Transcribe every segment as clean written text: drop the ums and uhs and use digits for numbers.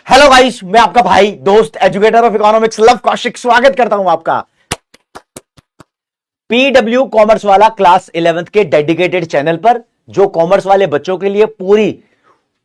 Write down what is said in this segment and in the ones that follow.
Hello guys, मैं आपका भाई दोस्त educator of economics love Kaushik स्वागत करता हूं आपका पीडब्ल्यू कॉमर्स वाला क्लास 11th के डेडिकेटेड चैनल पर, जो कॉमर्स वाले बच्चों के लिए पूरी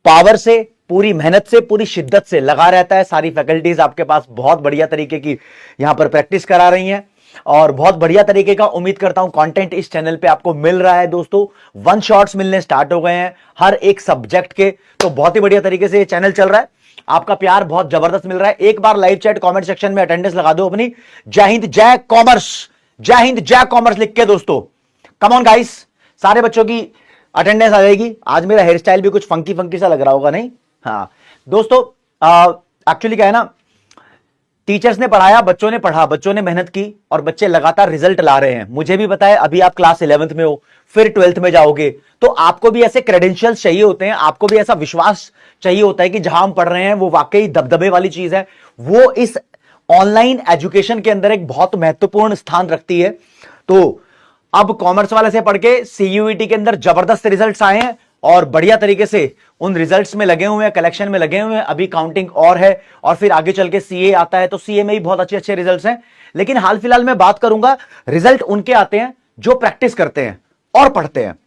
पावर से, पूरी मेहनत से, पूरी शिद्दत से लगा रहता है। सारी फैकल्टीज आपके पास बहुत बढ़िया तरीके की यहां पर प्रैक्टिस करा रही हैं और बहुत बढ़िया तरीके का उम्मीद करता हूं कंटेंट इस चैनल पे आपको मिल रहा है। दोस्तों, वन शॉट्स मिलने स्टार्ट हो गए हैं हर एक सब्जेक्ट के, तो बहुत ही बढ़िया तरीके से ये चैनल चल रहा है। आपका प्यार बहुत जबरदस्त मिल रहा है। एक बार लाइव चैट कमेंट सेक्शन में अटेंडेंस लगा दो अपनी। जय हिंद जय कॉमर्स, जय हिंद जय कॉमर्स लिख के दोस्तों। कम ऑन गाइस, सारे बच्चों की अटेंडेंस आ जाएगी। आज मेरा हेयर स्टाइल भी कुछ फंकी फंकी सा लग रहा होगा, नहीं? हाँ दोस्तों, एक्चुअली क्या है ना, टीचर्स ने पढ़ाया, बच्चों ने पढ़ा, बच्चों ने मेहनत की और बच्चे लगातार रिजल्ट ला रहे हैं। मुझे भी पता है, अभी आप क्लास 11th में हो, फिर 12th में जाओगे, तो आपको भी ऐसे क्रेडेंशियल्स चाहिए होते हैं, आपको भी ऐसा विश्वास चाहिए होता है कि जहां हम पढ़ रहे हैं वो वाकई दबदबे वाली चीज है। वो इस ऑनलाइन एजुकेशन के अंदर एक बहुत महत्वपूर्ण स्थान रखती है। तो अब कॉमर्स वाले से पढ़ के सीयूईटी के अंदर जबरदस्त रिजल्ट्स आए हैं और बढ़िया तरीके से उन रिजल्ट्स में लगे हुए हैं, कलेक्शन में लगे हुए हैं। अभी काउंटिंग और है और फिर आगे चल के सीए आता है, तो सीए में भी बहुत अच्छे अच्छे रिजल्ट्स हैं। लेकिन हाल फिलहाल में बात करूंगा, रिजल्ट उनके आते हैं जो प्रैक्टिस करते हैं और पढ़ते हैं।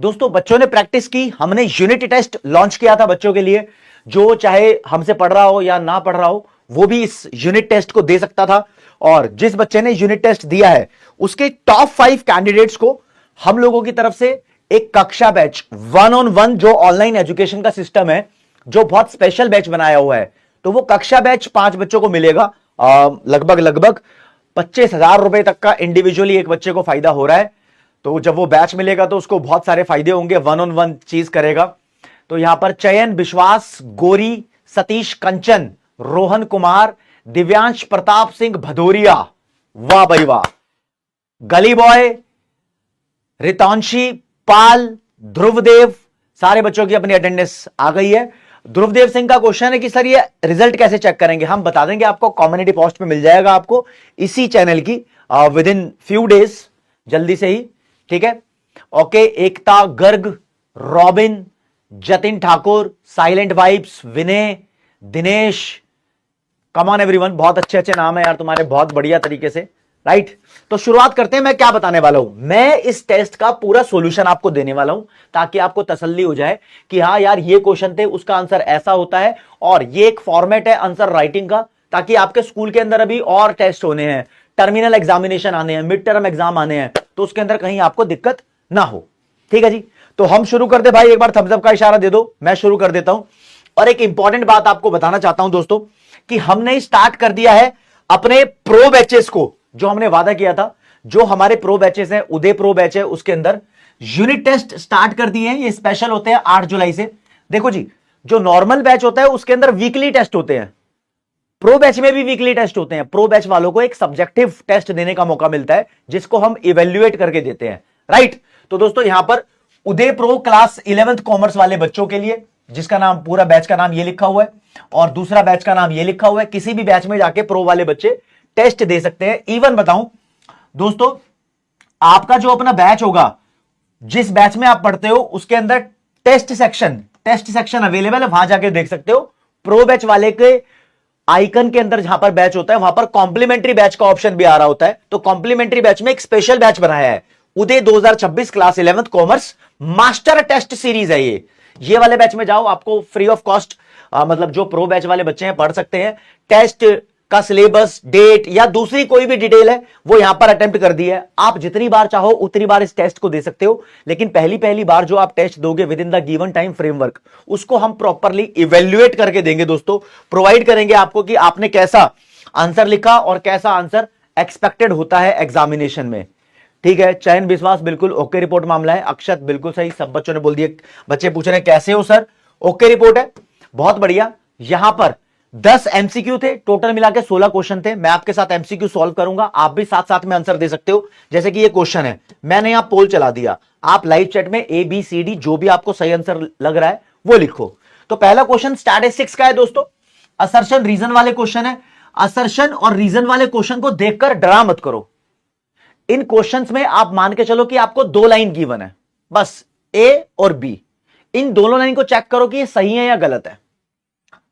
दोस्तों, बच्चों ने प्रैक्टिस की, हमने यूनिट टेस्ट लॉन्च किया था बच्चों के लिए। जो चाहे हमसे पढ़ रहा हो या ना पढ़ रहा हो, वो भी इस यूनिट टेस्ट को दे सकता था। और जिस बच्चे ने यूनिट टेस्ट दिया है, उसके टॉप 5 कैंडिडेट्स को हम लोगों की तरफ से एक कक्षा बैच, 1-on-1 जो ऑनलाइन एजुकेशन का सिस्टम है, जो बहुत स्पेशल बैच बनाया हुआ है, तो वो कक्षा बैच 5 बच्चों को मिलेगा। लगभग 25,000 रुपए तक का इंडिविजुअली एक बच्चे को फायदा हो रहा है। तो जब वो बैच मिलेगा तो उसको बहुत सारे फायदे होंगे, 1-on-1 चीज करेगा। तो यहां पर चयन विश्वास, गोरी, सतीश कंचन, रोहन कुमार, दिव्यांश प्रताप सिंह भदौरिया, वाह भाई वाह, गली बॉय, रितांशी पाल, ध्रुवदेव, सारे बच्चों की अपनी अटेंडेंस आ गई है। ध्रुवदेव सिंह का क्वेश्चन है कि सर ये रिजल्ट कैसे चेक करेंगे? हम बता देंगे आपको, कम्युनिटी पोस्ट में मिल जाएगा आपको इसी चैनल की विद इन फ्यू डेज, जल्दी से ही, ठीक है? Okay, Ekta Garg, robin, Jatin Thakur, silent vibes, Vinay, Dinesh, come on everyone, बहुत अच्छे अच्छे नाम है यार तुम्हारे, बहुत बढ़िया तरीके से, राइट? तो शुरुआत करते हैं। मैं क्या बताने वाला हूं, मैं इस टेस्ट का पूरा सॉल्यूशन आपको देने वाला हूं, ताकि आपको तसल्ली हो जाए कि हाँ यार, ये क्वेश्चन थे, उसका आंसर ऐसा होता है, और ये एक फॉर्मेट है आंसर राइटिंग का। ताकि आपके स्कूल के अंदर अभी और टेस्ट होने हैं, टर्मिनल एग्जामिनेशन आने हैं, मिड टर्म एग्जाम आने हैं, तो उसके अंदर कहीं आपको दिक्कत ना हो। ठीक है जी, तो हम शुरू कर दे भाई। एक बार थम्स अप का इशारा दे दो, मैं शुरू कर देता हूं। और एक इंपॉर्टेंट बात आपको बताना चाहता हूं दोस्तों, कि हमने स्टार्ट कर दिया है अपने प्रो बैचेस को, जो हमने वादा किया था। जो हमारे प्रो बैचेस हैं, उदय प्रो बैच है, उसके अंदर यूनिट टेस्ट स्टार्ट कर दिए हैं। ये स्पेशल होते हैं 8 जुलाई से। देखो जी, जो नॉर्मल बैच होता है उसके अंदर वीकली टेस्ट होते हैं, प्रो बैच में भी वीकली टेस्ट होते हैं। प्रो बैच वालों को एक सब्जेक्टिव टेस्ट देने का मौका मिलता है, जिसको हम इवेल्युएट करके देते हैं, राइट? तो दोस्तों, यहां पर उदय प्रो क्लास 11th कॉमर्स वाले बच्चों के लिए, जिसका नाम, पूरा बैच का नाम ये लिखा हुआ है और दूसरा बैच का नाम ये लिखा हुआ है। किसी भी बैच में जाके प्रो वाले बच्चे टेस्ट दे सकते हैं। इवन बताऊं दोस्तों, आपका जो अपना बैच होगा, जिस बैच में आप पढ़ते हो, उसके अंदर टेस्ट सेक्शन अवेलेबल है, वहां जाके देख सकते हो। प्रो बैच वाले के आइकन के अंदर जहां पर बैच होता है, वहां पर कॉम्प्लीमेंट्री बैच का ऑप्शन भी आ रहा होता है। तो कॉम्प्लीमेंट्री बैच में एक स्पेशल बैच बनाया है, Uday 2026 class 11th commerce master test series है ये वाले बैच में जाओ, आपको फ्री ऑफ कॉस्ट, मतलब जो प्रो बैच वाले बच्चे हैं पढ़ सकते हैं। टेस्ट का सिलेबस, डेट या दूसरी कोई भी डिटेल है, वो यहां पर अटेम्प्ट कर दी है। आप जितनी बार चाहो उतनी बार इस टेस्ट को दे सकते हो, लेकिन पहली बार जो आप टेस्ट दोगे with in the given time framework, उसको हम प्रॉपरली इवेल्युएट करके देंगे दोस्तों। प्रोवाइड करेंगे आपको कि आपने कैसा आंसर लिखा और कैसा आंसर एक्सपेक्टेड होता है एग्जामिनेशन में। ठीक है, चयन विश्वास बिल्कुल ओके रिपोर्ट मामला है। अक्षत बिल्कुल सही, सब बच्चों ने बोल दिया। बच्चे पूछ रहे हैं कैसे हो सर, ओके रिपोर्ट है, बहुत बढ़िया। यहां पर 10 एमसीक्यू थे, टोटल मिला के 16 क्वेश्चन थे। मैं आपके साथ एमसीक्यू सॉल्व करूंगा, आप भी साथ साथ में आंसर दे सकते हो। जैसे कि ये क्वेश्चन है, मैंने यहां पोल चला दिया, आप लाइव चैट में ABCD जो भी आपको सही आंसर लग रहा है वो लिखो। तो पहला क्वेश्चन स्टैटिस्टिक्स का है दोस्तों, असर्शन रीजन वाले क्वेश्चन है। असर्शन और रीजन वाले क्वेश्चन को देखकर डरा मत करो। इन क्वेश्चंस में आप मान के चलो कि आपको 2 लाइन गिवन है, बस A और B। इन दोनों लाइन को चेक करो कि ये सही है या गलत है।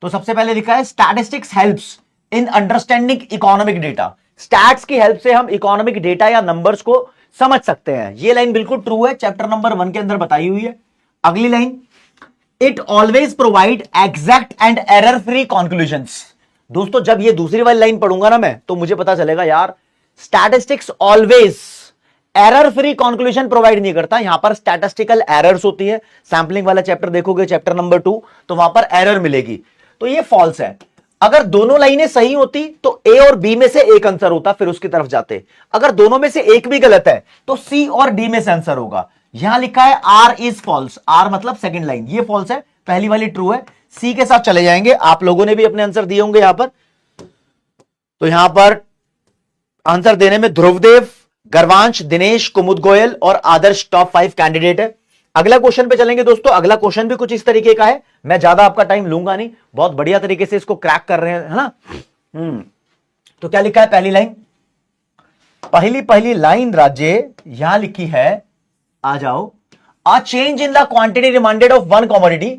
तो सबसे पहले लिखा है statistics helps in understanding economic data. Stats की हेल्प से हम इकोनॉमिक डेटा या नंबर्स को समझ सकते हैं। ये लाइन बिल्कुल ट्रू है, चैप्टर नंबर 1 के अंदर बताई हुई है। अगली line, it always provide exact and error free conclusions. दोस्तों जब ये दूसरी वाली लाइन पढ़ूंगा ना मैं, तो मुझे पता चलेगा यार statistics always error free conclusion provide नहीं करता। यहां पर स्टैटिस्टिकल एरर्स होती है। सैंपलिंग वाला चैप्टर देखोगे, चैप्टर नंबर 2, तो वहां पर एरर मिलेगी। तो ये फॉल्स है। अगर दोनों लाइनें सही होती तो ए और बी में से एक आंसर होता, फिर उसकी तरफ जाते। अगर दोनों में से एक भी गलत है तो सी और डी में से आंसर होगा। यहां लिखा है आर इज फॉल्स, आर मतलब सेकंड लाइन, ये फॉल्स है, पहली वाली ट्रू है। सी के साथ चले जाएंगे। आप लोगों ने भी अपने आंसर दिए होंगे यहां पर। तो यहां पर आंसर देने में ध्रुवदेव, गर्वांश, दिनेश, कुमुद गोयल और आदर्श टॉप 5 कैंडिडेट है। अगला क्वेश्चन पे चलेंगे दोस्तों। अगला क्वेश्चन भी कुछ इस तरीके का है, मैं ज्यादा आपका टाइम लूंगा नहीं, बहुत बढ़िया तरीके से इसको क्रैक कर रहे हैं, है ना। तो क्या लिखा है पहली लाइन, पहली लाइन राज्य यहां लिखी है, आ जाओ। A change in the quantity demanded of one commodity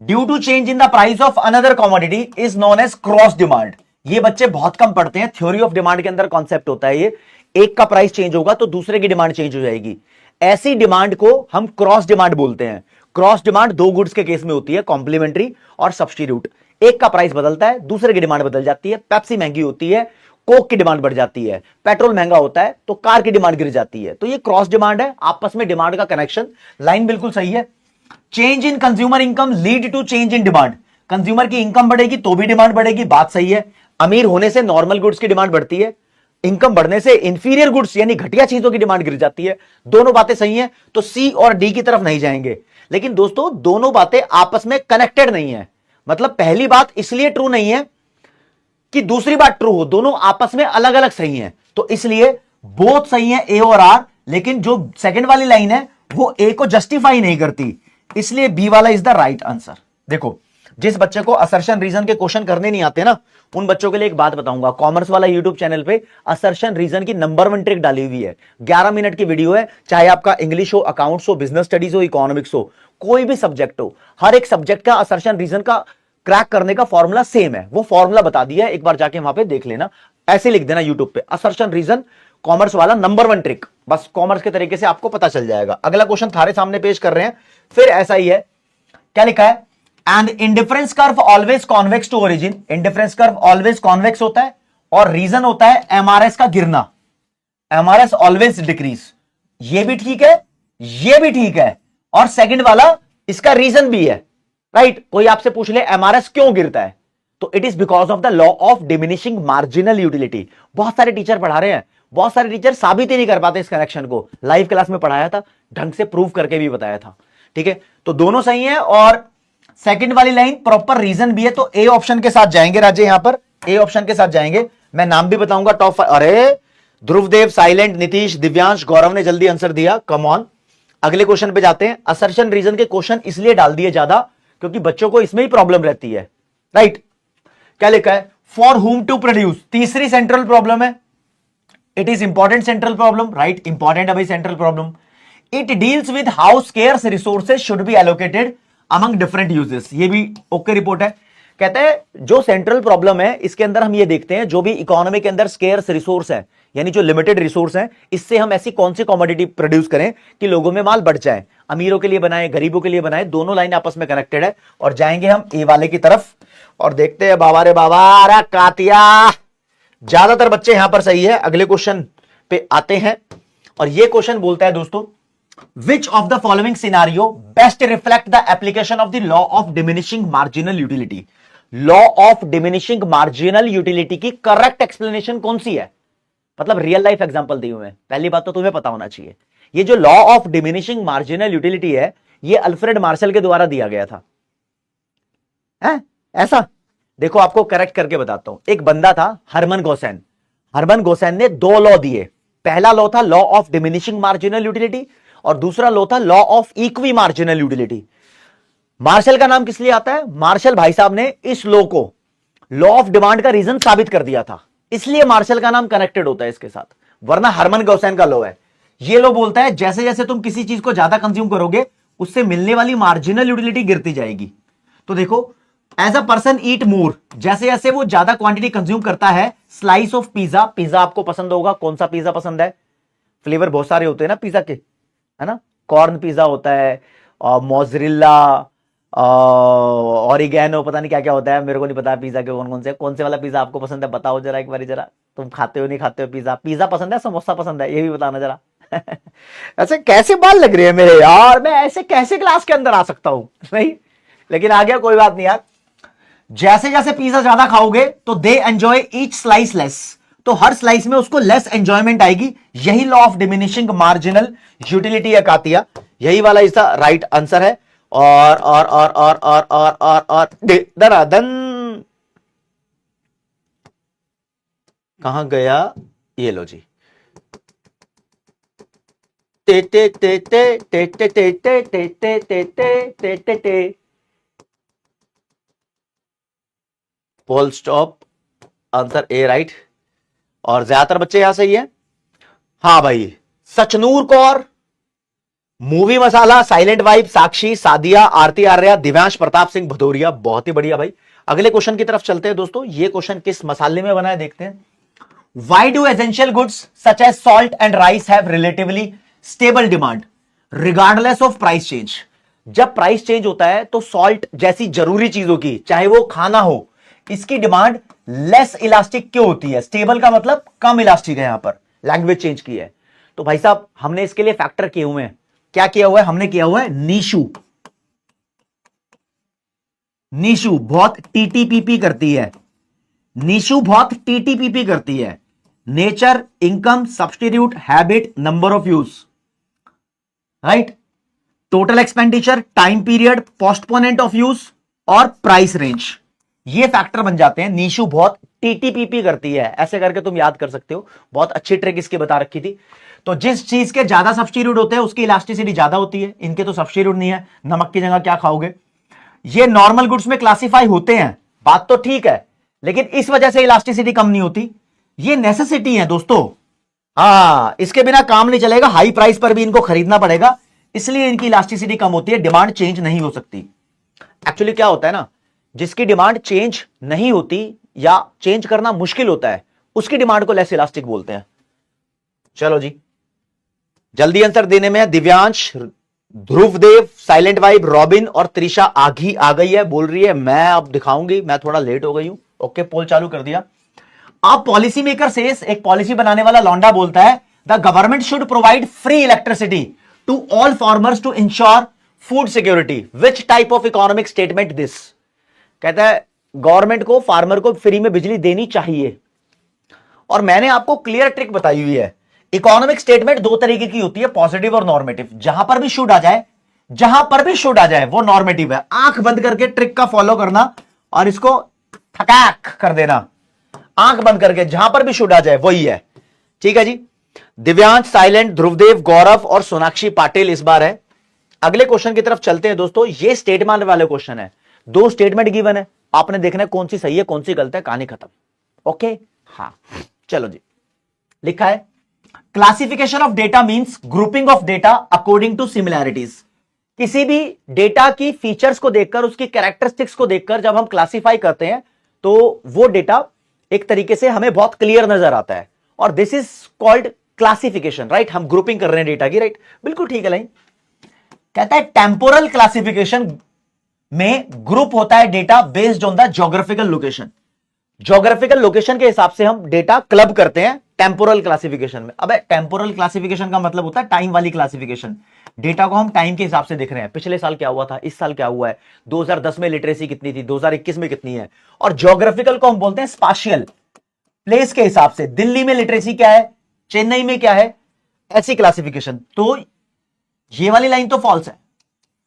due to change in the price of another commodity is known as cross demand. ये बच्चे बहुत कम पढ़ते हैं। थ्योरी ऑफ डिमांड के अंदर कॉन्सेप्ट होता है ये, एक का प्राइस चेंज होगा तो दूसरे की डिमांड चेंज हो जाएगी। ऐसी डिमांड को हम क्रॉस डिमांड बोलते हैं। क्रॉस डिमांड दो गुड्स के केस में होती है, कॉम्प्लीमेंट्री और सब्स्टिट्यूट। एक का प्राइस बदलता है, दूसरे की डिमांड बदल जाती है। पेप्सी महंगी होती है, कोक की डिमांड बढ़ जाती है। पेट्रोल महंगा होता है तो कार की डिमांड गिर जाती है। तो ये क्रॉस डिमांड है, आपस में डिमांड का कनेक्शन। लाइन बिल्कुल सही है। Change in consumer income lead to change in demand. Consumer की इनकम बढ़ेगी तो भी डिमांड बढ़ेगी, बात सही है। अमीर होने से नॉर्मल गुड्स की डिमांड बढ़ती है, इनकम बढ़ने से इंफीरियर गुड्स यानी घटिया चीजों की डिमांड गिर जाती है। दोनों बातें सही हैं, तो सी और डी की तरफ नहीं जाएंगे। लेकिन दोस्तों दोनों बातें आपस में कनेक्टेड नहीं है। मतलब पहली बात इसलिए ट्रू नहीं है कि दूसरी बात ट्रू हो, दोनों आपस में अलग अलग सही हैं। तो इसलिए बोथ सही हैं ए और आर, लेकिन जो सेकंड वाली लाइन है वो ए को जस्टिफाई नहीं करती, इसलिए बी वाला इज द राइट आंसर। देखो जिस बच्चे को असर्शन रीजन के क्वेश्चन करने नहीं आते ना, उन बच्चों के लिए एक बात बताऊंगा। कॉमर्स वाला यूट्यूब चैनल पे असर्शन रीजन की नंबर 1 ट्रिक डाली हुई है। 11 मिनट की वीडियो है, चाहे आपका इंग्लिश हो, अकाउंट्स हो, बिजनेस स्टडीज हो, इकोनॉमिक्स हो, कोई भी सब्जेक्ट हो, हर एक सब्जेक्ट का असर्शन रीजन का क्रैक करने का फॉर्मूला सेम है। वो फॉर्मूला बता दिया है, एक बार जाके वहां पे देख लेना। ऐसे लिख देना यूट्यूब पे, असर्शन रीजन कॉमर्स वाला नंबर 1 ट्रिक, बस कॉमर्स के तरीके से आपको पता चल जाएगा। अगला क्वेश्चन थारे सामने पेश कर रहे हैं, फिर ऐसा ही है। क्या लिखा है, and indifference curve always convex to origin. Indifference curve always convex होता है और रीजन होता है एमआरएस का गिरना, एमआरएस ऑलवेज डिक्रीज। ये भी ठीक है, ये भी ठीक है, और सेकंड वाला इसका रीजन भी है, राइट। कोई आपसे पूछ ले एमआरएस क्यों गिरता है, तो it is because of the law of diminishing marginal utility. बहुत सारे टीचर पढ़ा रहे हैं, बहुत सारे टीचर साबित ही नहीं कर पाते इस कनेक्शन को। लाइव क्लास में पढ़ाया था, ढंग से प्रूव करके भी बताया था, ठीक है। तो दोनों सही है और सेकंड वाली लाइन प्रॉपर रीजन भी है, तो ए ऑप्शन के साथ जाएंगे राज्य, यहां पर ए ऑप्शन के साथ जाएंगे। मैं नाम भी बताऊंगा टॉप 5। अरे ध्रुवदेव, साइलेंट, नीतीश, दिव्यांश, गौरव ने जल्दी आंसर दिया, कम ऑन। अगले क्वेश्चन पे जाते हैं। असर्शन रीजन के क्वेश्चन इसलिए डाल दिए ज्यादा क्योंकि बच्चों को इसमें ही प्रॉब्लम रहती है, राइट। क्या लिखा है, फॉर हुम टू प्रोड्यूस, तीसरी सेंट्रल प्रॉब्लम है। It is important central problem, right, important है भाई central problem. It deals with how scarce resources should be allocated among different uses. ये भी ओके रिपोर्ट है। कहते हैं जो सेंट्रल प्रॉब्लम है इसके अंदर हम ये देखते हैं, जो भी इकोनॉमी के अंदर स्केर्स रिसोर्स है, यानी जो लिमिटेड रिसोर्स है, इससे हम ऐसी कौन सी कमोडिटी प्रोड्यूस करें कि लोगों में माल बढ़ जाए। अमीरों के लिए बनाए, गरीबों के लिए बनाए, दोनों लाइन आपस में कनेक्टेड है। और जाएंगे हम ए वाले की तरफ और देखते हैं। बाबा रे बाबा, अरे कातिया, ज्यादातर बच्चे यहां पर सही है। अगले क्वेश्चन पे आते हैं और ये क्वेश्चन बोलता है दोस्तों, Which of the following scenario best reflect the application of the law of diminishing marginal utility? Law of diminishing marginal utility की करेक्ट एक्सप्लेनेशन कौन सी है? मतलब रियल लाइफ एग्जांपल दिए हुए हैं। पहली बात तो तुम्हें पता होना चाहिए, ये जो law of diminishing marginal utility है, ये अल्फ्रेड मार्शल के द्वारा दिया गया था। है ऐसा? देखो आपको करेक्ट करके बताता हूं। एक बंदा था हरमन गोसेन। हरमन गोसेन ने 2 लॉ दिए। पहला लॉ था law of diminishing marginal utility और दूसरा लॉ था law of equi marginal utility. Marshall का नाम किस लिए आता है? मार्शल भाई साहब ने इस लॉ को लॉ ऑफ डिमांड का रीजन साबित कर दिया था, इसलिए मार्शल का नाम कनेक्टेड होता है इसके साथ, वरना हरमन गोसेन का लॉ है। ये लॉ बोलता है जैसे जैसे तुम किसी चीज को ज्यादा कंज्यूम करोगे उससे मिलने वाली मार्जिनल यूटिलिटी गिरती जाएगी। तो देखो एज अ पर्सन ईट मोर, जैसे जैसे वो ज्यादा क्वांटिटी कंज्यूम करता है, स्लाइस ऑफ पिज्जा, पिज्जा आपको पसंद होगा, कौन सा पिज्जा पसंद है? फ्लेवर बहुत सारे होते हैं ना पिज्जा के, है ना? कॉर्न पिज्जा होता है, और मोजरेला, ऑरिगेनो, पता नहीं क्या क्या होता है, मेरे को नहीं पता पिज्जा के कौन से वाला पिज्जा आपको पसंद है, बताओ जरा एक बार जरा। तुम खाते हो नहीं खाते हो पिज्जा? पिज्जा पसंद है, समोसा पसंद है, ये भी बताना जरा। ऐसे कैसे बाल लग रहे हैं मेरे यार, मैं ऐसे कैसे क्लास के अंदर आ सकता हूं? नहीं, लेकिन आ गया, कोई बात नहीं यार। जैसे जैसे पिज्जा ज्यादा खाओगे तो they enjoy each slice less, तो हर स्लाइस में उसको लेस एंजॉयमेंट आएगी। यही law of diminishing marginal utility है कातिया, यही वाला इसका राइट आंसर है। और दरादन कहां गया? ये लो जी, ते ते ते ते ते ते ते ते ते ते ते ते ते ते, full stop, answer A right. और ज्यादातर बच्चे यहां सही है। हाँ भाई, सचनूर कौर, मूवी मसाला, साइलेंट वाइब, साक्षी, सादिया, आरती आर्या, दिव्यांश प्रताप सिंह भदौरिया, बहुत ही बढ़िया भाई। अगले क्वेश्चन की तरफ चलते हैं दोस्तों। ये क्वेश्चन किस मसाले में बना है देखते हैं। Why do essential goods such as salt and rice have relatively stable demand regardless of price change? जब प्राइस चेंज होता है तो सॉल्ट जैसी जरूरी चीजों की, चाहे वो खाना हो, इसकी डिमांड लेस इलास्टिक क्यों होती है? स्टेबल का मतलब कम इलास्टिक है, यहां पर लैंग्वेज चेंज की है। तो भाई साहब हमने इसके लिए फैक्टर किए हुए हैं। क्या किया हुआ है? हमने किया हुआ है नीशू। नीशू बहुत टीटीपीपी करती है, नीशू बहुत टीटीपीपी करती है। Nature, income, substitute, habit, number of use, right? Total expenditure, time period, postponement of use और प्राइस रेंज, ये फैक्टर बन जाते हैं। नीशू बहुत टीटीपीपी करती है, ऐसे करके तुम याद कर सकते हो। बहुत अच्छी ट्रिक इसकी बता रखी थी। तो जिस चीज के ज्यादा सब्स्टिट्यूट होते हैं उसकी इलास्टिसिटी ज्यादा होती है, इनके तो सब्स्टिट्यूट नहीं है, नमक की जगह क्या खाओगे। ये नॉर्मल गुड्स में क्लासिफाई होते हैं, बात तो ठीक है, लेकिन इस वजह से इलास्टिसिटी कम नहीं होती। ये नेसेसिटी है दोस्तों, हाँ, इसके बिना काम नहीं चलेगा, हाई प्राइस पर भी इनको खरीदना पड़ेगा, इसलिए इनकी इलास्टिसिटी कम होती है, डिमांड चेंज नहीं हो सकती। एक्चुअली क्या होता है ना, जिसकी डिमांड चेंज नहीं होती या चेंज करना मुश्किल होता है, उसकी डिमांड को लेस इलास्टिक बोलते हैं। चलो जी, जल्दी आंसर देने में Divyansh, Dhruvdev, silent vibe, robin और त्रिशा आगी आ गई है, बोल रही है मैं अब दिखाऊंगी, मैं थोड़ा लेट हो गई हूं। ओके, पोल चालू कर दिया। अब पॉलिसी मेकर सेस, एक पॉलिसी बनाने वाला लौंडा बोलता है the government should provide free electricity to all farmers to ensure food security. Which type of economic statement this? कहता है गवर्नमेंट को फार्मर को फ्री में बिजली देनी चाहिए। और मैंने आपको क्लियर ट्रिक बताई हुई है। इकोनॉमिक स्टेटमेंट दो तरीके की होती है, पॉजिटिव और नॉर्मेटिव। जहां पर भी शुड आ जाए, जहां पर भी शुड आ जाए वो नॉर्मेटिव है। आंख बंद करके ट्रिक का फॉलो करना और इसको थकाक कर देना, आंख बंद करके, जहां पर भी शुड आ जाए वही है। ठीक है जी। दिव्यांश, साइलेंट, ध्रुवदेव, गौरव और सोनाक्षी पाटिल इस बार है। अगले क्वेश्चन की तरफ चलते हैं दोस्तों। ये स्टेटमेंट वाले क्वेश्चन है, दो स्टेटमेंट गिवन है, आपने देखना है कौन सी सही है कौन सी गलत है, कहानी खत्म। ओके, हाँ, चलो जी। लिखा है classification of data means grouping of data according to similarities. किसी भी डेटा की फीचर्स को देखकर, उसकी कैरेक्टरिस्टिक्स को देखकर जब हम क्लासिफाई करते हैं तो वो डेटा एक तरीके से हमें बहुत क्लियर नजर आता है, और this is called classification, right? हम ग्रुपिंग कर रहे हैं डेटा की, राइट? बिल्कुल ठीक है लाइन। कहता है टेम्पोरल क्लासिफिकेशन में ग्रुप होता है data based on the geographical location. Geographical location के हिसाब से हम डेटा क्लब करते हैं टेम्पोरल क्लासिफिकेशन में। अब टेम्पोरल क्लासिफिकेशन का मतलब होता है टाइम वाली क्लासिफिकेशन। डेटा को हम टाइम के हिसाब से देख रहे हैं, पिछले साल क्या हुआ था, इस साल क्या हुआ है, 2010 में लिटरेसी कितनी थी, 2021 में कितनी है। और ज्योग्राफिकल को हम बोलते हैं स्पाशियल, प्लेस के हिसाब से, दिल्ली में लिटरेसी क्या है, चेन्नई में क्या है, ऐसी क्लासिफिकेशन। तो ये वाली लाइन तो फॉल्स है।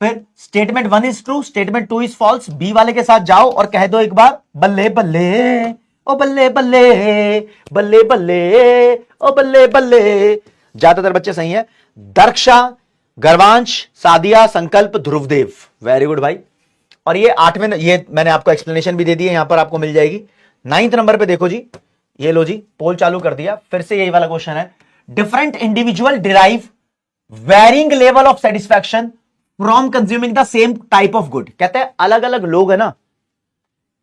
फिर statement 1 is true, statement 2 is false. B वाले के साथ जाओ और कह दो एक बार बल्ले बल्ले ओ बल्ले बल्ले, बल्ले बल्ले ओ बल्ले बल्ले। ज्यादातर बच्चे सही है। दर्क्षा, गर्वांश, सादिया, संकल्प, ध्रुवदेव, वेरी गुड भाई। और ये 8वें, ये मैंने आपको एक्सप्लेनेशन भी दे दी है, यहां पर आपको मिल जाएगी। 9th नंबर पे देखो जी, ये लो जी, पोल चालू कर दिया। फिर से यही वाला क्वेश्चन है। Different individual derive varying level of satisfaction from consuming the same type of good. कहते हैं अलग अलग लोग है ना,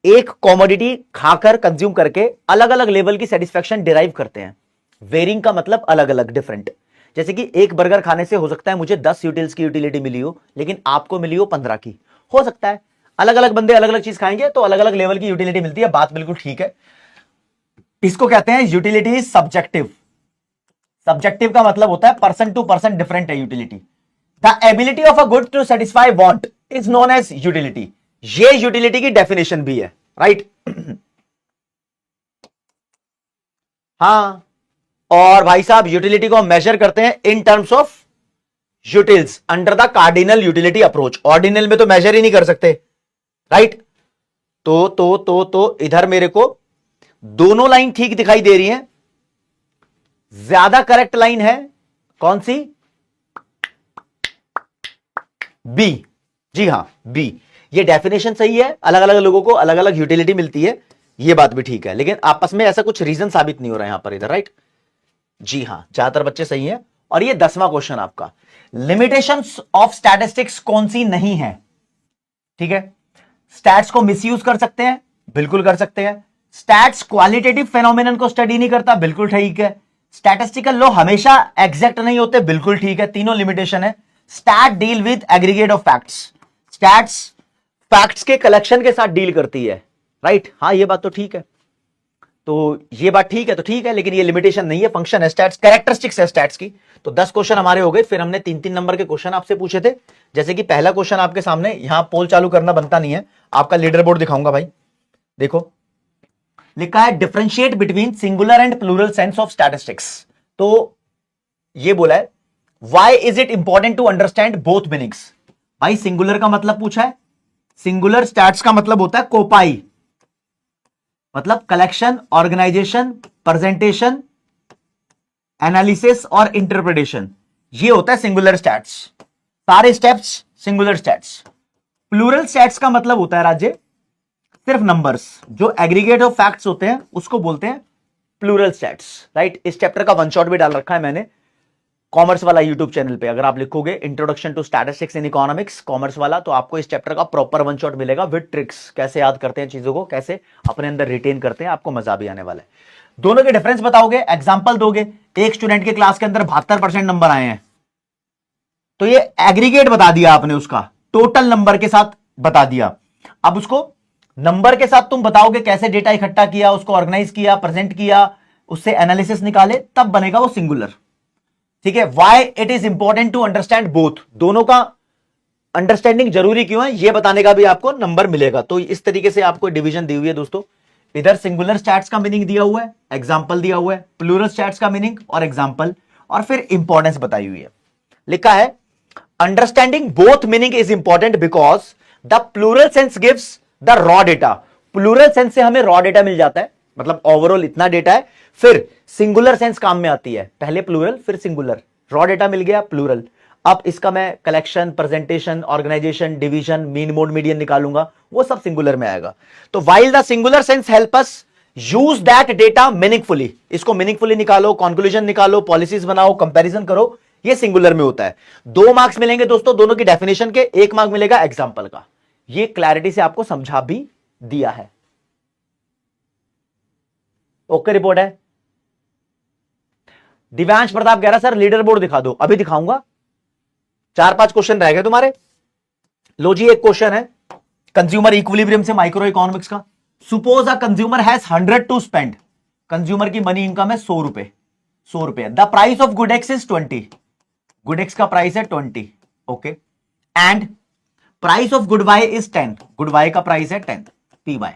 एक कॉमोडिटी खाकर कंज्यूम करके अलग अलग लेवल की सेटिस्फेक्शन डिराइव करते हैं। वेरिंग का मतलब अलग अलग, डिफरेंट। जैसे कि एक बर्गर खाने से हो सकता है मुझे 10 यूटिल्स की यूटिलिटी मिली हो, लेकिन आपको मिली हो 15 की, हो सकता है। अलग अलग बंदे अलग अलग चीज खाएंगे तो अलग अलग लेवल की यूटिलिटी मिलती है, बात बिल्कुल ठीक है। इसको कहते हैं यूटिलिटी इज सब्जेक्टिव। सब्जेक्टिव का मतलब होता है पर्सन टू पर्सन डिफरेंट है utility. The ability of a good to satisfy want is known as utility. ये यूटिलिटी की डेफिनेशन भी है, राइट। हाँ, और भाई साहब यूटिलिटी को हम मेजर करते हैं in terms of utils under the cardinal utility approach. Ordinal में तो मेजर ही नहीं कर सकते, राइट। तो इधर मेरे को दोनों लाइन ठीक दिखाई दे रही हैं। ज्यादा करेक्ट लाइन है कौन सी? बी। जी हां, बी। ये डेफिनेशन सही है, अलग अलग लोगों को अलग अलग यूटिलिटी मिलती है, ये बात भी ठीक है, लेकिन आपस में ऐसा कुछ रीजन साबित नहीं हो रहा है यहां पर, इधर, राइट। जी हां, ज्यादातर बच्चे सही हैं। और ये 10वां क्वेश्चन आपका, लिमिटेशंस ऑफ स्टैटिस्टिक्स कौन सी नहीं है? ठीक है, स्टैट्स को मिसयूज कर सकते हैं, बिल्कुल कर सकते हैं। स्टैट्स क्वालिटेटिव फेनोमेनन को स्टडी नहीं करता, बिल्कुल ठीक है। स्टैटिस्टिकल लॉ हमेशा एग्जैक्ट नहीं होते, बिल्कुल ठीक है, तीनों लिमिटेशन है। Stat deal with aggregate of facts, stats facts के कलेक्शन के साथ डील करती है, राइट। हाँ, ये बात तो ठीक है, तो ये बात ठीक है, तो ठीक है, लेकिन ये लिमिटेशन नहीं है, फंक्शन है स्टैट्स, कैरेक्टरिस्टिक्स है स्टैट्स की। तो 10 क्वेश्चन हमारे हो गए। फिर हमने 3-3 नंबर के क्वेश्चन आपसे पूछे थे। जैसे कि पहला क्वेश्चन आपके सामने, यहां पोल चालू करना बनता नहीं है, आपका लीडर बोर्ड दिखाऊंगा भाई। देखो, लिखा है differentiate between singular and plural sense of statistics. तो ये बोला है why is it important to understand both meanings. भाई सिंगुलर का मतलब पूछा है, सिंगुलर स्टैट्स का मतलब होता है कोपाई, मतलब कलेक्शन, ऑर्गेनाइजेशन, प्रेजेंटेशन, एनालिसिस और इंटरप्रिटेशन, ये होता है सिंगुलर स्टैट्स। सारे steps singular stats. Plural stats का मतलब होता है राज्य सिर्फ नंबर्स, जो एग्रीगेट ऑफ फैक्ट्स होते हैं उसको बोलते हैं प्लूरल स्टैट्स, राइट। इस चैप्टर का वन शॉट भी डाल रखा है मैंने कॉमर्स वाला यूट्यूब चैनल पे। अगर आप लिखोगे introduction to statistics in economics commerce वाला, तो आपको इस चैप्टर का प्रॉपर वन शॉट मिलेगा विद ट्रिक्स, कैसे याद करते हैं चीजों को, कैसे अपने अंदर रिटेन करते हैं, आपको मजा भी आने वाला है। दोनों के डिफरेंस बताओगे, एग्जांपल दोगे। एक स्टूडेंट के क्लास के अंदर 72% नंबर आए हैं, तो ये एग्रीगेट बता दिया आपने, उसका टोटल नंबर के साथ बता दिया। अब उसको नंबर के साथ तुम बताओगे कैसे डेटा इकट्ठा किया, उसको ऑर्गेनाइज किया, प्रेजेंट किया, उससे एनालिसिस निकाले, तब बनेगा वो सिंगुलर। ठीक है, why it is important to understand both, दोनों का अंडरस्टैंडिंग जरूरी क्यों है, ये बताने का भी आपको नंबर मिलेगा। तो इस तरीके से आपको डिवीजन दी हुई है दोस्तों। इधर सिंगुलर स्टैट्स का मीनिंग दिया हुआ है, एग्जांपल दिया हुआ है, प्लूरल स्टैट्स का मीनिंग और एग्जांपल, और फिर इंपॉर्टेंस बताई हुई है। लिखा है understanding both meaning is important because the plural sense gives the raw data. Plural sense से हमें रॉ डेटा मिल जाता है, मतलब ओवरऑल इतना डेटा है। फिर सिंगुलर सेंस काम में आती है, पहले प्लूरल फिर सिंगुलर, रॉ डेटा मिल गया प्लूरल। अब इसका मैं collection, presentation, organization, division, mean, mode, median निकालूंगा, वो सब सिंगुलर में आएगा। तो while the singular sense help us use that data meaningfully, इसको मीनिंगफुली निकालो, कंक्लूजन निकालो, पॉलिसीज बनाओ, कंपैरिजन करो, ये सिंगुलर में होता है। 2 मार्क्स मिलेंगे दोस्तों दोनों की डेफिनेशन के, 1 मार्क मिलेगा एग्जांपल का। ये क्लैरिटी से आपको समझा भी दिया है। ओके, रिपोर्ट है। दिव्यांश प्रताप कह रहा सर लीडर बोर्ड दिखा दो, अभी दिखाऊंगा। 4-5 क्वेश्चन रह गए तुम्हारे। लो जी, एक क्वेश्चन है कंज्यूमर इक्विलिब्रियम से माइक्रो इकोनॉमिक्स का। Suppose a consumer has 100 to spend, consumer की मनी इनकम है 100 रुपए, 100 रुपए। The price of good X is 20, good X का प्राइस है 20, okay. And price of good Y is 10, good Y का price है 10, P Y.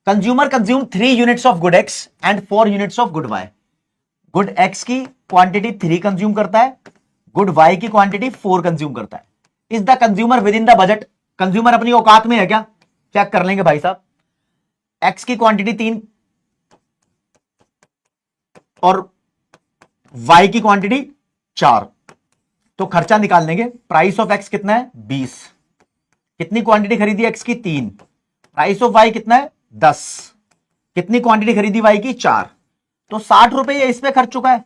Consumer consume 3 units of good X and 4 units of good Y. Good x की quantity 3 consume करता है, good Y की quantity 4 consume करता है। Is the consumer with in the budget, consumer अपनी औकात में है क्या? चेक कर लेंगे भाई साहब। एक्स की क्वांटिटी 3 और वाई की क्वांटिटी 4, तो खर्चा निकाल लेंगे। प्राइस ऑफ एक्स कितना है? 20। कितनी क्वांटिटी खरीदी एक्स की? 3। प्राइस ऑफ वाई कितना है? 10। कितनी क्वांटिटी खरीदी वाई की? 4। तो 60 रुपए ये इस पे खर्च चुका है,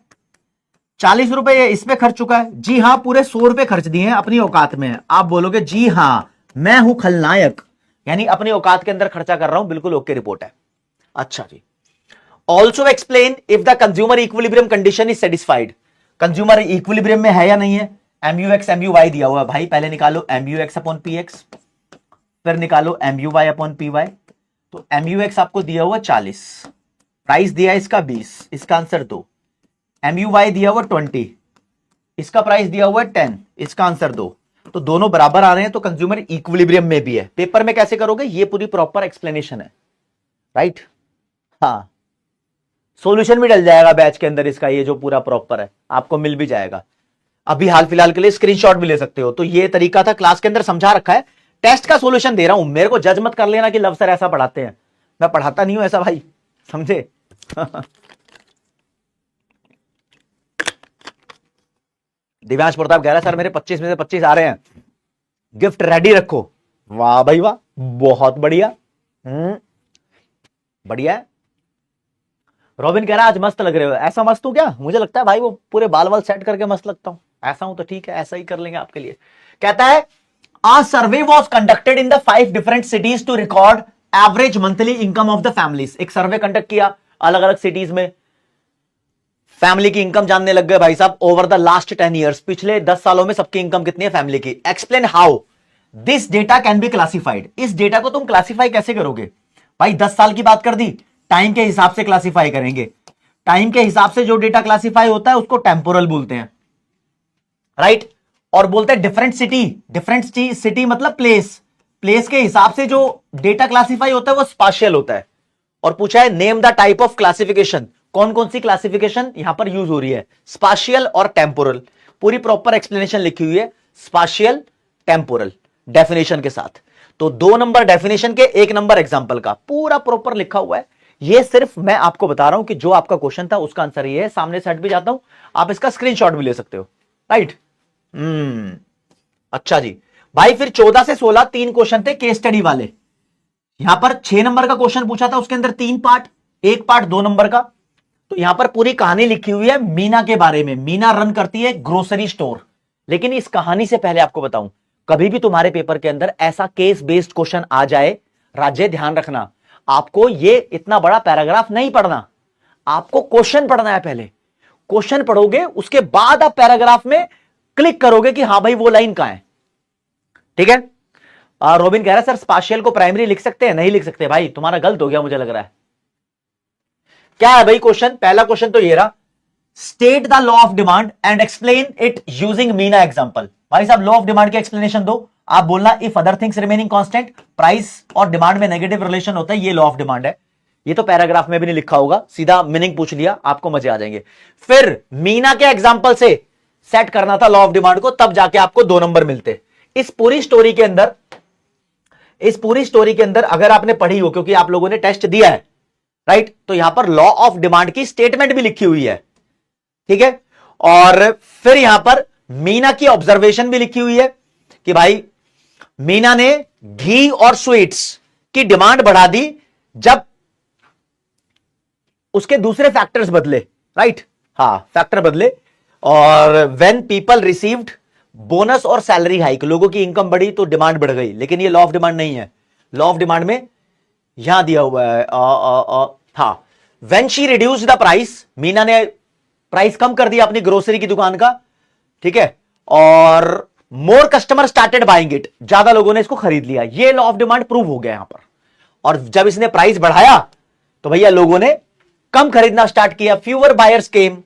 40 रुपए ये इस पे खर्च चुका है। जी हां, पूरे 100 रुपए खर्च दिए हैं, अपनी औकात में है। आप बोलोगे जी हां मैं हूं खलनायक, यानी अपनी औकात के अंदर खर्चा कर रहा हूं, बिल्कुल ओके रिपोर्ट है। अच्छा जी, also explain if the consumer equilibrium condition is satisfied. Consumer equilibrium में है या नहीं है। MUX MUY दिया हुआ है भाई, पहले निकालो MUX अपॉन PX, फिर निकालो MUY अपॉन PY। तो MUX आपको दिया हुआ 40, प्राइस दिया है इसका 20, इसका आंसर 2। MUY दिया हुआ 20, इसका प्राइस दिया हुआ 10, इसका आंसर 2। तो दोनों बराबर आ रहे हैं, तो कंज्यूमर इक्विलिब्रियम में भी है। पेपर में कैसे करोगे, ये पूरी प्रॉपर एक्सप्लेनेशन है, राइट। हाँ, सॉल्यूशन भी डल जाएगा बैच के अंदर इसका, ये जो पूरा प्रॉपर है आपको मिल भी जाएगा। अभी हाल फिलहाल के लिए स्क्रीनशॉट भी ले सकते हो। तो ये तरीका था, क्लास के अंदर समझा रखा है, टेस्ट का सॉल्यूशन दे रहा हूं। मेरे को जज मत कर लेना कि लव सर ऐसा पढ़ाते हैं, मैं पढ़ाता नहीं हूं ऐसा भाई, समझे। दिव्यांश प्रताप कह रहा है सर मेरे 25 में से 25 आ रहे हैं, गिफ्ट रेडी रखो। वाह भाई वाह, बहुत बढ़िया, बढ़िया है। रॉबिन कह रहा है आज मस्त लग रहे हो। ऐसा मस्त हूं क्या? मुझे लगता है भाई वो पूरे बाल वाल सेट करके मस्त लगता हूं। ऐसा हूं तो ठीक है, ऐसा ही कर लेंगे आपके लिए। कहता है a survey was conducted in the 5 different cities to record average monthly income of the families. एक सर्वे कंडक्ट किया अलग अलग सिटीज में, फैमिली की इनकम जानने लग गए भाई साहब ओवर द लास्ट 10 ईयर्स। पिछले 10 सालों में सबकी इनकम कितनी है फैमिली की। Explain how this data can be classified. इस डेटा को तुम क्लासिफाई कैसे करोगे भाई? 10 साल की बात कर दी, टाइम के हिसाब से क्लासिफाई करेंगे। टाइम के हिसाब से जो डेटा क्लासिफाई होता है उसको टेम्पोरल बोलते हैं, राइट। और बोलते हैं डिफरेंट सिटी, डिफरेंट सिटी मतलब प्लेस, प्लेस के हिसाब से जो डेटा क्लासिफाई होता है वो स्पाशियल होता है। और पूछा है name the type of classification, कौन कौन सी क्लासिफिकेशन यहां पर यूज हो रही है, स्पाशियल और टेम्पोरल। पूरी प्रॉपर एक्सप्लेनेशन लिखी हुई है, स्पाशियल टेम्पोरल डेफिनेशन के साथ। तो 2 नंबर डेफिनेशन के, 1 नंबर एग्जांपल का, पूरा प्रॉपर लिखा हुआ है। ये सिर्फ मैं आपको बता रहा हूं कि जो आपका क्वेश्चन था उसका आंसर ये है। सामने से हट भी जाता हूं, आप इसका स्क्रीनशॉट भी ले सकते हो, राइट। अच्छा जी भाई, फिर 14 से 16 3 क्वेश्चन थे केस स्टडी वाले। यहां पर 6 नंबर का क्वेश्चन पूछा था, उसके अंदर 3 पार्ट, एक पार्ट 2 नंबर का। तो यहां पर पूरी कहानी लिखी हुई है मीना के बारे में। मीना रन करती है ग्रोसरी स्टोर। लेकिन इस कहानी से पहले आपको बताऊं, कभी भी तुम्हारे पेपर के अंदर ऐसा केस बेस्ड क्वेश्चन आ जाए, राज्य ध्यान रखना, आपको ये इतना बड़ा पैराग्राफ नहीं पढ़ना, आपको क्वेश्चन पढ़ना है। पहले क्वेश्चन पढ़ोगे, उसके बाद आप पैराग्राफ में क्लिक करोगे कि हां भाई वो लाइन कहां है, ठीक है। रोबिन कह रहा है सर स्पाशियल को प्राइमरी लिख सकते हैं? नहीं लिख सकते भाई, तुम्हारा गलत हो गया मुझे लग रहा है। क्या है भाई क्वेश्चन? पहला क्वेश्चन तो ये रहा, state the law of demand and explain it using Meena example. भाई साहब लॉ ऑफ डिमांड की एक्सप्लेनेशन दो। आप बोलना if other things remaining constant, price और डिमांड में नेगेटिव रिलेशन होता है, ये लॉ ऑफ डिमांड है। ये तो पैराग्राफ में भी नहीं लिखा होगा, सीधा मीनिंग पूछ लिया, आपको मजे आ जाएंगे। फिर मीना के एग्जांपल से सेट करना था लॉ ऑफ डिमांड को, तब जाके आपको 2 नंबर मिलते। इस पूरी स्टोरी के अंदर अगर आपने पढ़ी हो, क्योंकि आप लोगों ने टेस्ट दिया है, राइट, तो यहां पर लॉ ऑफ डिमांड की स्टेटमेंट भी लिखी हुई है, ठीक है। और फिर यहां पर मीना की ऑब्जर्वेशन भी लिखी हुई है कि भाई मीना ने घी और स्वीट्स की डिमांड बढ़ा दी जब उसके दूसरे फैक्टर्स बदले, राइट, हां फैक्टर बदले। और व्हेन पीपल रिसीव्ड बोनस और सैलरी हाइक, लोगों की इनकम बढ़ी तो डिमांड बढ़ गई। लेकिन ये लॉ ऑफ डिमांड नहीं है। लॉ ऑफ डिमांड में यहां दिया हुआ है, हां, when she reduce the price, Meena ने प्राइस कम कर दिया अपनी ग्रोसरी की दुकान का, ठीक है, और मोर कस्टमर स्टार्टेड बाइंग इट, ज्यादा लोगों ने इसको खरीद लिया। ये लॉ ऑफ डिमांड प्रूव हो गया यहां पर। और जब इसने प्राइस बढ़ाया तो भैया लोगों ने कम खरीदना स्टार्ट किया, फ्यूअर बायर्स केम।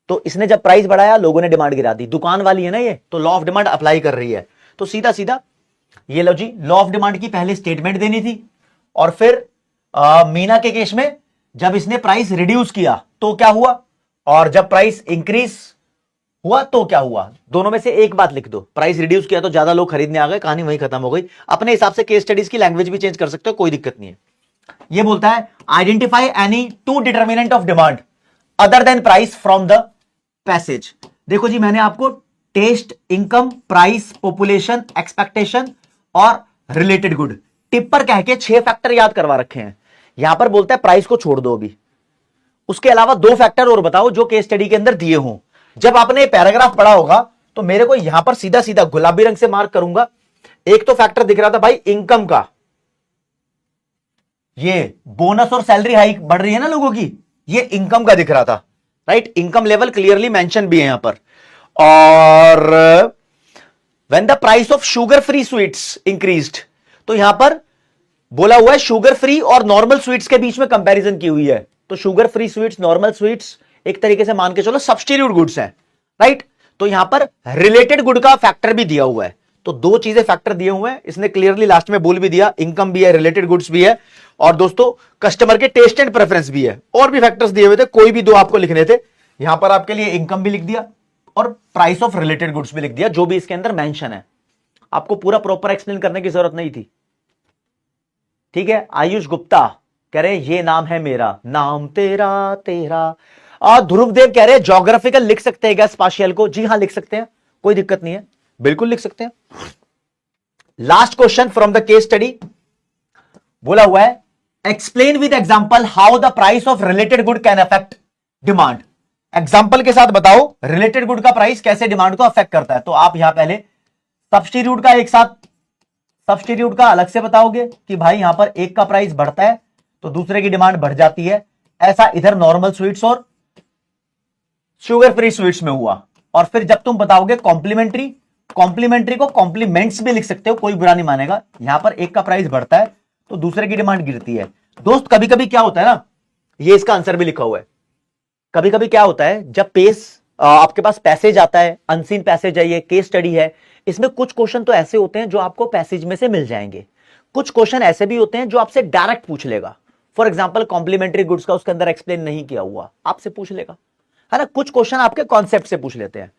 तो इसने जब प्राइस बढ़ाया लोगों ने डिमांड गिरा दी। दुकान वाली है ना ये, तो लॉ ऑफ डिमांड अप्लाई कर रही है। तो सीधा सीधा ये लो जी, लॉ ऑफ डिमांड की पहले स्टेटमेंट देनी थी, और फिर मीना के केस में जब इसने प्राइस रिड्यूस किया तो क्या हुआ, और जब प्राइस इंक्रीज हुआ तो क्या हुआ। दोनों में से एक बात लिख दो, प्राइस रिड्यूस किया तो ज्यादा लोग खरीदने आ गए, कहानी वहीं खत्म हो गई। अपने हिसाब से केस स्टडीज की लैंग्वेज भी चेंज कर सकते हो, कोई दिक्कत नहीं है। ये बोलता है identify any 2 determinant of demand other than price from the passage. देखो जी, मैंने आपको test, income, price, population, expectation और रिलेटेड गुड टिप पर कह के 6 फैक्टर याद करवा रखे हैं। यहां पर बोलता है प्राइस को छोड़ दो अभी, उसके अलावा 2 फैक्टर और बताओ जो केस स्टडी के अंदर दिए हों। जब आपने पैराग्राफ पढ़ा होगा तो मेरे को यहां पर सीधा सीधा गुलाबी रंग से मार्क करूंगा। एक तो फैक्टर दिख रहा था भाई इनकम का, ये बोनस और सैलरी हाइक बढ़ रही है ना लोगों की, ये इनकम का दिख रहा था, right. Income level clearly mention भी है यहां पर। और when the price of sugar free sweets increased, तो यहां पर बोला हुआ है शुगर फ्री और नॉर्मल स्वीट्स के बीच में कंपैरिजन की हुई है। तो sugar free sweets, normal sweets एक तरीके से मान के चलो सब्स्टिट्यूट गुड्स हैं, राइट। तो यहां पर रिलेटेड गुड का फैक्टर भी दिया हुआ है। तो दो चीजें फैक्टर दिए हुए हैं, इसने क्लियरली लास्ट में बोल भी दिया, इनकम भी है, रिलेटेड गुड्स भी है, और दोस्तों कस्टमर के टेस्ट एंड प्रेफरेंस भी है। और भी फैक्टर्स दिए हुए थे, कोई भी दो आपको लिखने थे। यहां पर आपके लिए इनकम भी लिख दिया और प्राइस ऑफ रिलेटेड गुड्स भी लिख दिया, जो भी इसके अंदर मेंशन है। आपको पूरा प्रॉपर एक्सप्लेन करने की जरूरत नहीं थी, ठीक है। आयुष गुप्ता कह रहे ये नाम है मेरा, नाम तेरा तेरा। ध्रुव देव कह रहे ज्योग्राफिकल लिख सकते हैं क्या स्पाशियल को? जी हां लिख सकते हैं, कोई दिक्कत नहीं है, बिल्कुल लिख सकते हैं। Last question from the case study बोला हुआ है explain with example how the price of related good can affect demand. Example के साथ बताओ रिलेटेड गुड का प्राइस कैसे डिमांड को अफेक्ट करता है। तो आप यहां पहले सब्स्टिट्यूट का एक साथ, सब्स्टिट्यूट का अलग से बताओगे कि भाई यहां पर एक का प्राइस बढ़ता है तो दूसरे की डिमांड बढ़ जाती है। ऐसा इधर नॉर्मल स्वीट्स और शुगर फ्री स्वीट्स में हुआ। और फिर जब तुम बताओगे कॉम्प्लीमेंट्री, कॉम्प्लीमेंट्री को कॉम्प्लीमेंट्स भी लिख सकते हो, कोई बुरा नहीं मानेगा। यहां पर एक का प्राइस बढ़ता है तो दूसरे की डिमांड गिरती है। दोस्त कभी कभी क्या होता है ना, ये इसका आंसर भी लिखा हुआ है, कभी कभी क्या होता है जब आपके पास पैसेज आता है, अनसीन पैसेज है, ये केस स्टडी है, इसमें कुछ क्वेश्चन तो ऐसे होते हैं जो आपको पैसेज में से मिल जाएंगे, कुछ क्वेश्चन ऐसे भी होते हैं जो आपसे डायरेक्ट पूछ लेगा। फॉर एग्जांपल कॉम्प्लीमेंट्री गुड्स का उसके अंदर एक्सप्लेन नहीं किया हुआ, आपसे पूछ लेगा, है ना। कुछ क्वेश्चन आपके कॉन्सेप्ट से पूछ लेते हैं,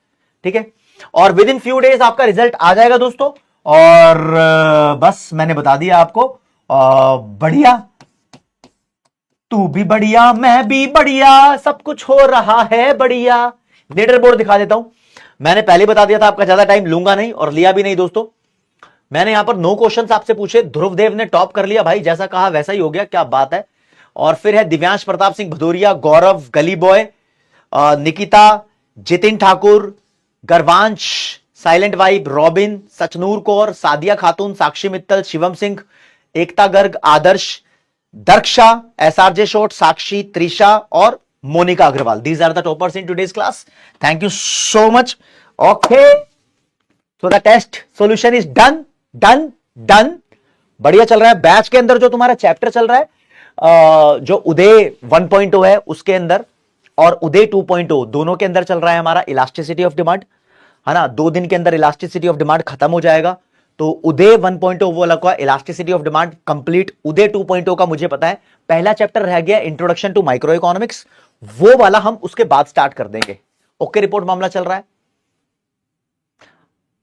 ठीक है। और विद इन फ्यू डेज आपका रिजल्ट आ जाएगा दोस्तों। और बस मैंने बता दिया आपको, बढ़िया, तू भी बढ़िया, मैं भी बढ़िया, सब कुछ हो रहा है बढ़िया। लीडर बोर्ड दिखा देता हूं, मैंने पहले बता दिया था आपका ज्यादा टाइम लूंगा नहीं और लिया भी नहीं दोस्तों। मैंने यहां पर 9 क्वेश्चंस आपसे पूछे, ध्रुव देव ने टॉप कर लिया भाई, जैसा कहा वैसा ही हो गया, क्या बात है। और फिर है Divyansh Pratap Singh Bhadauria, Gaurav, Gully boy, Nikita, Jitin Thakur, Garvansh, silent vibe, Robin, Sachnoor Kaur, Sadia Khatoon, Sakshi Mittal, Shivam Singh, Ekta Garg, Adarsh, Darksha, SRJ short, Sakshi, Trisha और Monika Agarwal. These are the toppers in today's class. Thank you so much. Okay, so the test solution is done done done. बढ़िया चल रहा है बैच के अंदर। जो तुम्हारा चैप्टर चल रहा है, जो उदय 1.0 है उसके अंदर और उदय 2.0 दोनों के अंदर चल रहा है हमारा इलास्टिसिटी ऑफ डिमांड, है ना। 2 दिन के अंदर इलास्टिसिटी ऑफ डिमांड खत्म हो जाएगा। तो उदय 1.0 वो लगा इलास्टिसिटी ऑफ डिमांड कंप्लीट। उदय 2.0 का मुझे पता है पहला चैप्टर रह गया इंट्रोडक्शन टू माइक्रो इकोनॉमिक्स, वो वाला हम उसके बाद स्टार्ट कर देंगे। ओके, रिपोर्ट मामला चल रहा है।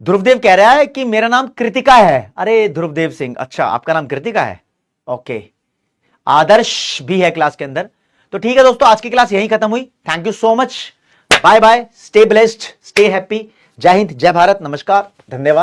ध्रुवदेव कह रहा है कि मेरा नाम कृतिका है। अरे ध्रुवदेव सिंह, अच्छा आपका नाम कृतिका है, ओके। आदर्श भी है क्लास के अंदर। तो ठीक है दोस्तों, आज की क्लास यहीं खत्म हुई। Thank you so much, bye bye, stay blessed, stay happy. जय हिंद, जय भारत, नमस्कार, धन्यवाद।